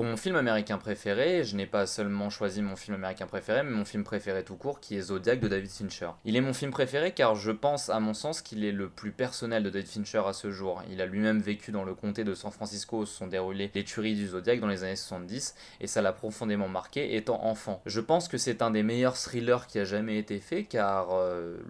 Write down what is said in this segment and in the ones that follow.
Pour mon film américain préféré, je n'ai pas seulement choisi mon film américain préféré, mais mon film préféré tout court, qui est Zodiac de David Fincher. Il est mon film préféré car je pense, à mon sens, qu'il est le plus personnel de David Fincher à ce jour. Il a lui-même vécu dans le comté de San Francisco où se sont déroulées les tueries du Zodiac dans les années 70, et ça l'a profondément marqué étant enfant. Je pense que c'est un des meilleurs thrillers qui a jamais été fait car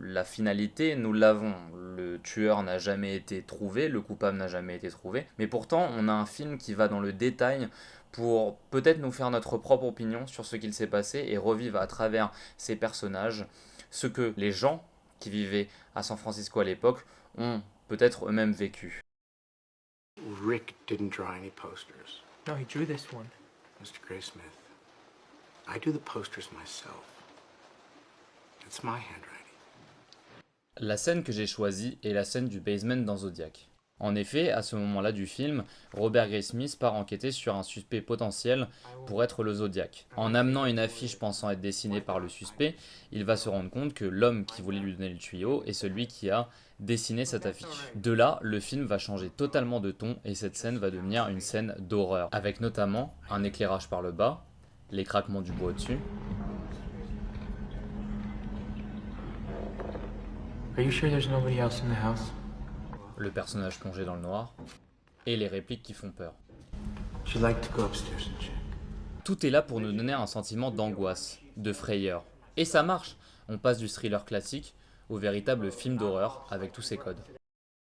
la finalité, nous l'avons. Le tueur n'a jamais été trouvé, le coupable n'a jamais été trouvé, mais pourtant on a un film qui va dans le détail pour peut-être nous faire notre propre opinion sur ce qu'il s'est passé et revivre à travers ces personnages ce que les gens qui vivaient à San Francisco à l'époque ont peut-être eux-mêmes vécu. Rick didn't draw any posters. No, he drew this one. Mr. Graysmith, I do the posters myself. It's my handwriting. La scène que j'ai choisie est la scène du basement dans Zodiac. En effet, à ce moment-là du film, Robert Graysmith part enquêter sur un suspect potentiel pour être le Zodiac. En amenant une affiche pensant être dessinée par le suspect, il va se rendre compte que l'homme qui voulait lui donner le tuyau est celui qui a dessiné cette affiche. De là, le film va changer totalement de ton et cette scène va devenir une scène d'horreur, avec notamment un éclairage par le bas, les craquements du bois au-dessus, Are you sure there's nobody else in the house? le personnage plongé dans le noir, et les répliques qui font peur. She'd like to go upstairs and check. Tout est là pour nous donner un sentiment d'angoisse, de frayeur. Et ça marche. On passe du thriller classique au véritable film d'horreur avec tous ses codes.